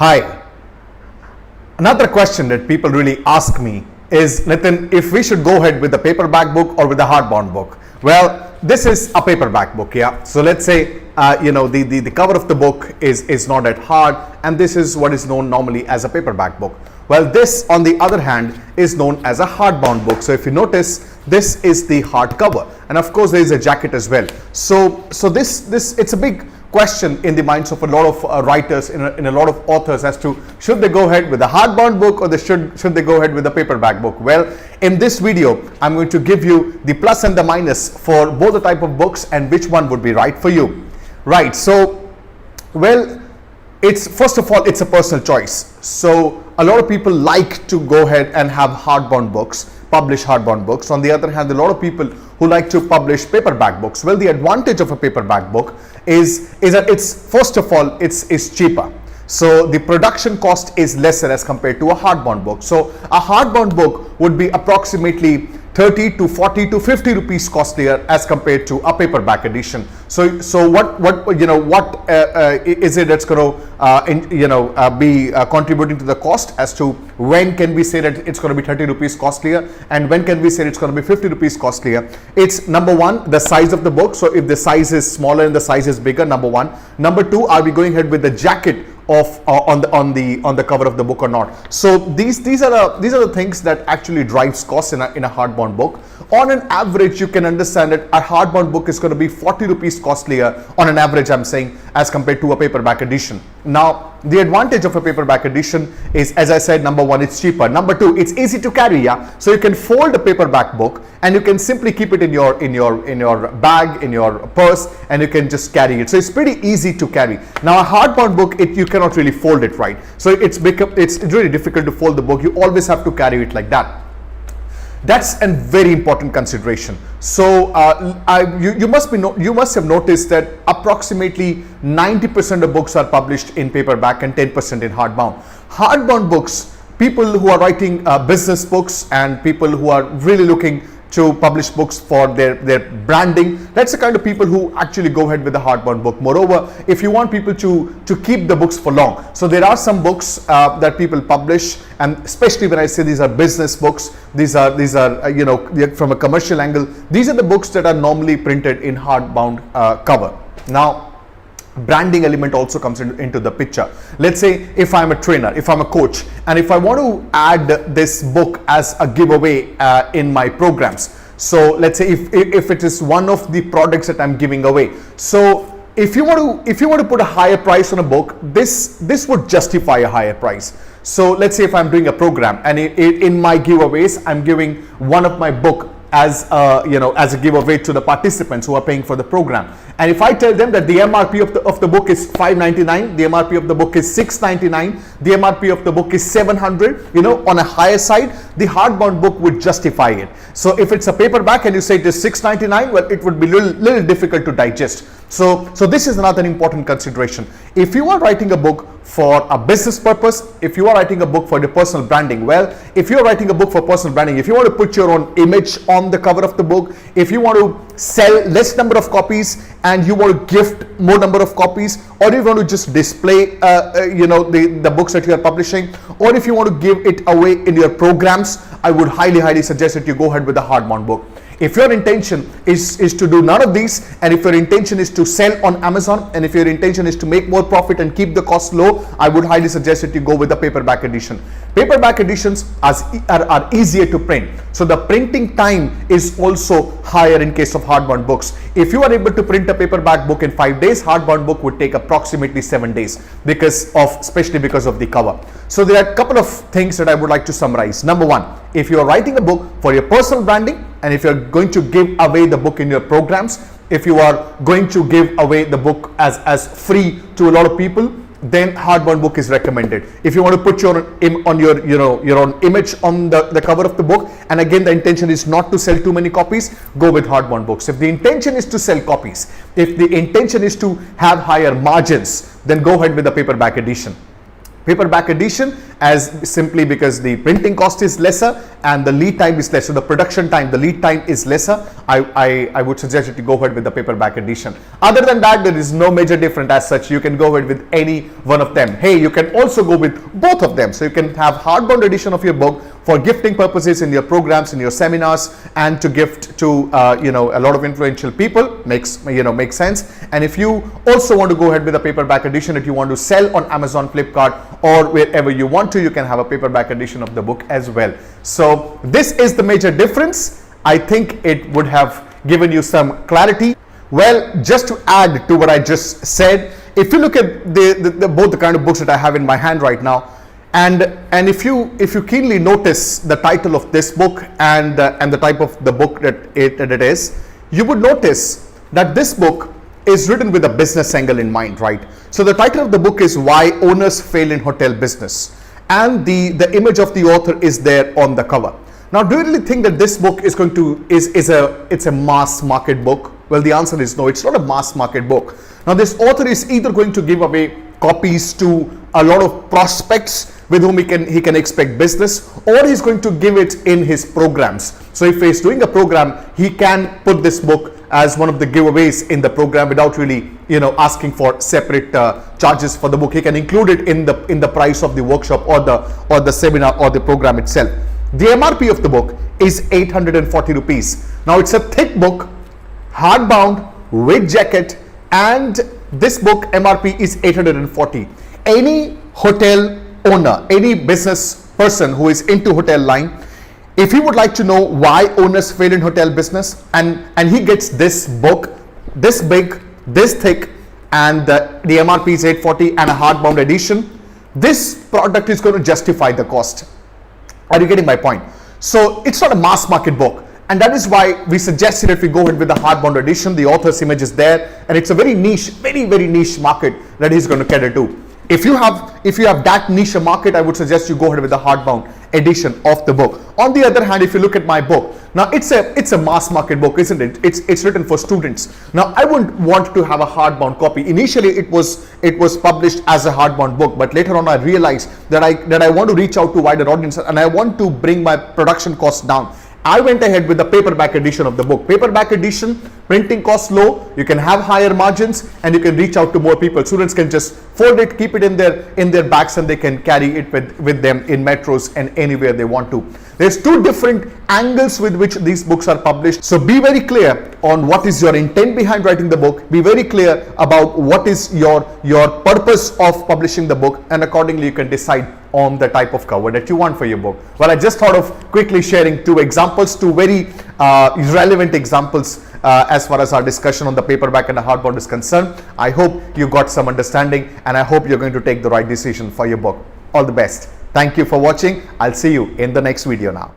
Hi. Another question that people really ask me is, Nitin, if we should go ahead with the paperback book or with the hardbound book. Well, this is a paperback book, yeah. So let's say, the cover of the book is not that hard, and this is what is known normally as a paperback book. Well, this, on the other hand, is known as a hardbound book. So if you notice, this is the hardcover, and of course there is a jacket as well. So this it's a big question in the minds of a lot of writers, in a lot of authors, as to should they go ahead with a hardbound book, or should they go ahead with a paperback book. Well, in this video I'm going to give you the plus and the minus for both the type of books and which one would be right for you. Right, so well, it's first of all, it's a personal choice. So a lot of people like to go ahead and have hardbound books, publish hardbound books. On the other hand, a lot of people who like to publish paperback books. Well, the advantage of a paperback book is that it's, first of all, it's cheaper. So the production cost is lesser as compared to a hardbound book. So a hardbound book would be approximately 30 to 40 to 50 rupees costlier as compared to a paperback edition. So what is it that's going to be contributing to the cost, as to when can we say that it's going to be 30 rupees costlier and when can we say it's going to be 50 rupees costlier? It's number one, the size of the book. So if the size is smaller and the size is bigger, number one. Number two, are we going ahead with the jacket of on the cover of the book or not? So these are the things that actually drives costs in a hardbound book. On an average, you can understand that a hardbound book is going to be 40 rupees costlier on an average, I'm saying, as compared to a paperback edition. Now, the advantage of a paperback edition is, as I said, number one, it's cheaper. Number two, it's easy to carry, yeah. So you can fold a paperback book and you can simply keep it in your bag, in your purse, and you can just carry it. So it's pretty easy to carry. Now, a hardbound book, you cannot really fold it, right? So it's really difficult to fold the book. You always have to carry it like that. That's a very important consideration. So you must have noticed that approximately 90% of books are published in paperback and 10% in hardbound. Hardbound books, people who are writing business books and people who are really looking to publish books for their branding, that's the kind of people who actually go ahead with the hardbound book. Moreover, if you want people to keep the books for long, so there are some books that people publish, and especially when I say these are business books, these are from a commercial angle, these are the books that are normally printed in hardbound cover. Now, branding element also comes into the picture. Let's say if I'm a trainer, if I'm a coach, and if I want to add this book as a giveaway in my programs. So let's say if it is one of the products that I'm giving away. So if you want to put a higher price on a book, this would justify a higher price. So let's say if I'm doing a program and in my giveaways, I'm giving one of my book as a giveaway to the participants who are paying for the program. And if I tell them that the MRP of the book is $5.99, the MRP of the book is $6.99, the MRP of the book is $700, on a higher side, the hardbound book would justify it. So if it's a paperback and you say it is $6.99, well, it would be little difficult to digest. So this is another important consideration. If you are writing a book for a business purpose, if you are writing a book for your personal branding, well, if you're writing a book for personal branding, if you want to put your own image on the cover of the book, if you want to sell less number of copies and you want to gift more number of copies, or you want to just display the books that you are publishing, or if you want to give it away in your programs, I would highly suggest that you go ahead with the hardbound book. If your intention is to do none of these, and if your intention is to sell on Amazon, and if your intention is to make more profit and keep the cost low, I would highly suggest that you go with the paperback edition. Paperback editions are easier to print. So the printing time is also higher in case of hardbound books. If you are able to print a paperback book in 5 days, hardbound book would take approximately 7 days especially because of the cover. So there are a couple of things that I would like to summarize. Number one, if you are writing a book for your personal branding, and if you're going to give away the book in your programs, if you are going to give away the book as free to a lot of people, then hardbound book is recommended. If you want to put your own image on the cover of the book, and again the intention is not to sell too many copies, go with hardbound books. If the intention is to sell copies, if the intention is to have higher margins, then go ahead with the paperback edition. Paperback edition, as simply because the printing cost is lesser and the lead time is lesser, the production time, the lead time is lesser. I would suggest you to go ahead with the paperback edition. Other than that, there is no major difference as such. You can go ahead with any one of them. Hey, you can also go with both of them. So you can have hardbound edition of your book for gifting purposes in your programs, in your seminars, and to gift to a lot of influential people. Makes sense. And if you also want to go ahead with a paperback edition that you want to sell on Amazon, Flipkart, or wherever you want to, you can have a paperback edition of the book as well. So this is the major difference. I think it would have given you some clarity. Well, just to add to what I just said, if you look at both the kind of books that I have in my hand right now, and if you keenly notice the title of this book and the type of the book that it is, you would notice that this book is written with a business angle in mind, right? So the title of the book is Why Owners Fail in Hotel Business, and the image of the author is there on the cover. Now, do you really think that this book is going to it's a mass market book? Well, the answer is no, it's not a mass market book. Now, this author is either going to give away copies to a lot of prospects with whom he can expect business, or he's going to give it in his programs. So if he's doing a program, he can put this book as one of the giveaways in the program without really asking for separate charges for the book. He can include it in the price of the workshop or the seminar or the program itself. The MRP of the book is 840 rupees. Now, it's a thick book, hardbound with jacket, and this book MRP is 840. Any hotel owner, any business person who is into hotel line, if he would like to know why owners fail in hotel business, and he gets this book, this big, this thick, and the MRP is 840 and a hardbound edition, this product is going to justify the cost. Are you getting my point? So it's not a mass market book, and that is why we suggested that we go ahead with the hardbound edition. The author's image is there, and it's a very niche, very niche market that he's going to cater to. If you have that niche market, I would suggest you go ahead with the hardbound edition of the book. On the other hand, if you look at my book, now it's a mass market book, isn't it? It's written for students. Now, I wouldn't want to have a hardbound copy. Initially, it was published as a hardbound book, but later on I realized that I want to reach out to wider audience and I want to bring my production costs down. I went ahead with the paperback edition of the book. Paperback edition, printing costs low, you can have higher margins, and you can reach out to more people. Students can just fold it, keep it in their bags, and they can carry it with them in metros and anywhere they want to. There's two different angles with which these books are published. So be very clear on what is your intent behind writing the book. Be very clear about what is your purpose of publishing the book, and accordingly you can decide on the type of cover that you want for your book. Well, I just thought of quickly sharing two very relevant examples as far as our discussion on the paperback and the hardbound is concerned. I hope you got some understanding, and I hope you're going to take the right decision for your book. All the best. Thank you for watching. I'll see you in the next video now.